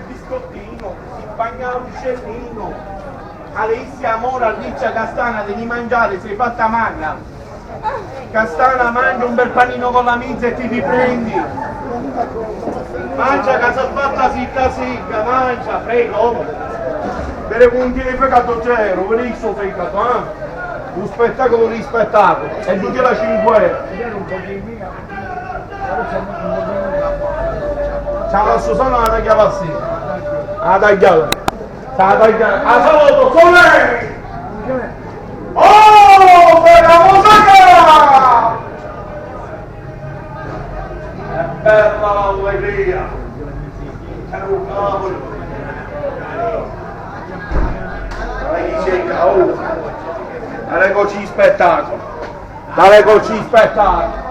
biscottino, si bagna l'uccellino. Alessia Amora, Riccia Castana, devi mangiare, sei fatta magna. Castana, mangia un bel panino con la mizza e ti riprendi. Mangia che si è fatta sicca, mangia, prego. Per puntini fegato zero, benissimo fegato, eh? Un spettacolo di spettacolo, e 2,5 €. C'ha la Susana la tagliava sì. La tagliava. La tagliava. A saluto, sole! Oh, per la musica! È bella l'allegria! È un cavolo! Dai, cerca, oh! Dale così spettacolo! Dale così spettacolo!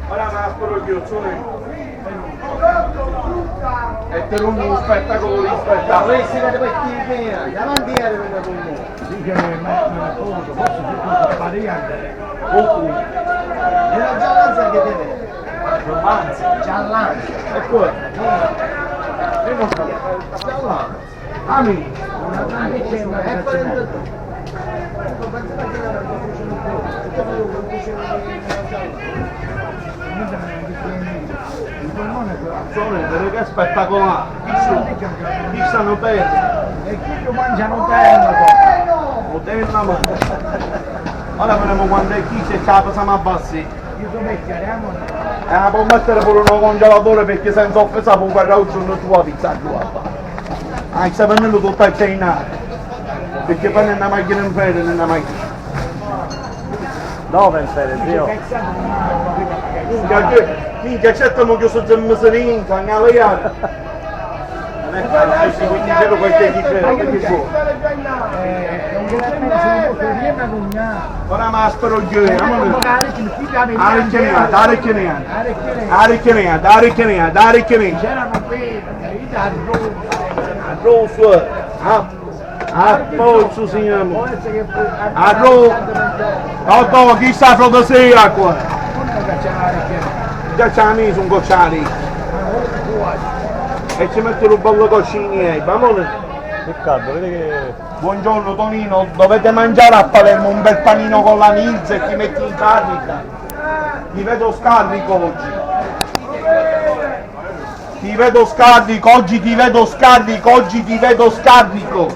Ora me la spero io, e per uno spettacolo di spettacolo. Lei si vede perché davanti a vedere con me. Sì che ma foto, forse si può variare. E la giallanza che deve? Giallanza, giallanza. E poi? Giallanza. Amici. Vedete che spettacolare, chi stanno bene? E chi mangiano bene? Moderna ma. Ora vedremo quando è chi se la passiamo a bassi. Io so mettiamo. La può mettere pure uno congelatore perché senza offesa può guardare un giorno tua pizza tua. Ah, sta venendo tutto a ceinare. Perché poi nella macchina in ferie, nella macchina. Dove in ferie, zio? Minchia, certo non chiuso già un meserino, a leiare. Non è che si quindi c'era qualche differenza. Ora ma spero io, Arroz, signore. Arroz. Oh, chi sta frutta sera qua? Già c'ha messo un gocciare. E ci metto un bello coccini, vamone. Riccardo, vedi che... Buongiorno Tonino, dovete mangiare a Palermo un bel panino con la milza e ti metti in carica. Ti vedo scarico oggi. Ti vedo scarico, oggi ti vedo scarico, oggi ti vedo scarico.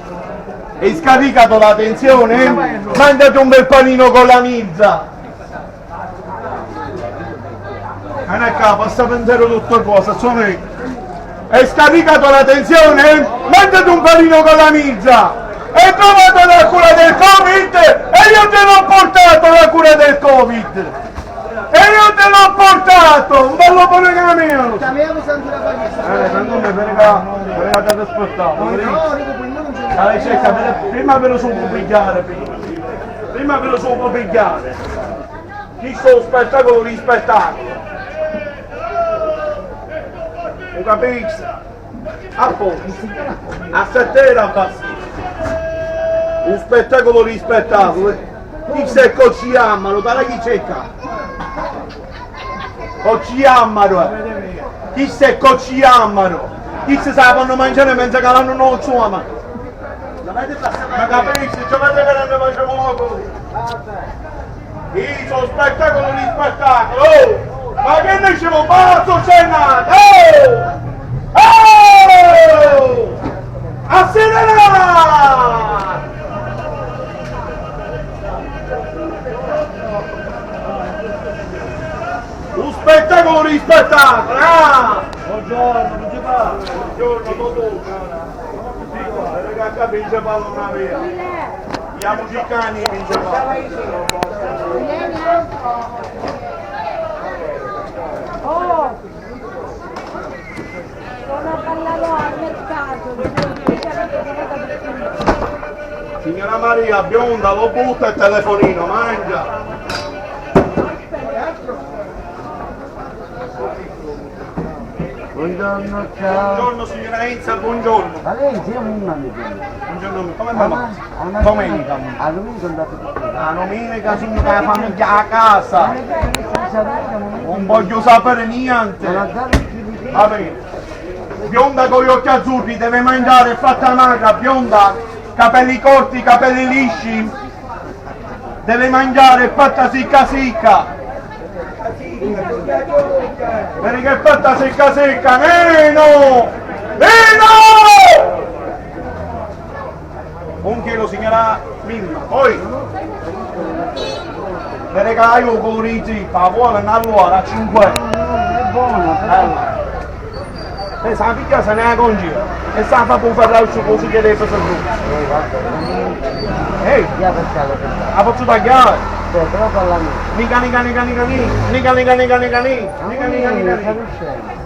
Hai scaricato la tensione? Mangiate un bel panino con la milza. Non è capo, sta pensiero tutto cosa, sono io. Hai scaricato la tensione? Mangiate un panino con la milza! Hai trovato la cura del Covid? E io te l'ho portato la cura del Covid! E io te l'ho portato! Un bello panegamento! Per trasportato. Dai, cerca, prima ve lo so pigliare, prima ve lo so pigliare. Chi sto spettacolo di spettacolo? Un capisci? A posto, a 7 euro abbassi. Un spettacolo di spettacolo. Chi sei cocciammaro, dai chi cerca? Cocciammaro. Chi sei cocciammaro? Chi si sanno mangiare mentre che l'hanno non ma capisci? Ci avete che non facciamo così. Io sono spettacolo di spettacolo. Oh! Ma che ne siamo pazzo c'è nato? Oh! Oh! Accelerare! Un spettacolo di spettacolo! Ah! Buongiorno, non ci fa? Buongiorno, Totò! Ragazzi, vince palla una via! Andiamo giocani, vince palla! Oh! Sono parlato al mercato, Signora Maria, bionda, lo butta il telefonino, mangia! Buongiorno, ciao. Buongiorno signora Enza, buongiorno. Ma lei siamo un anno. Buongiorno, come mamma? Domenica. A domenica andate tutti. A domenica sono con la famiglia a casa. Non voglio sapere niente. Va bene. Bionda con gli occhi azzurri, deve mangiare, è fatta magra, bionda, capelli corti, capelli lisci. Deve mangiare, è fatta sicca sicca. Vedi che è fatta secca secca, Neno! Neno! 1 chilo signora Mimma, poi vedi che hai un coloriti, la buona allora a 5. È buono, E sa figlia se ne è con giro e sa fa un ferrauccio così che deve essere giù. Ehi, la posso tagliare? però con la mia. Nica nica nica nica nica nica nica nica nica nica nica nica nica nica.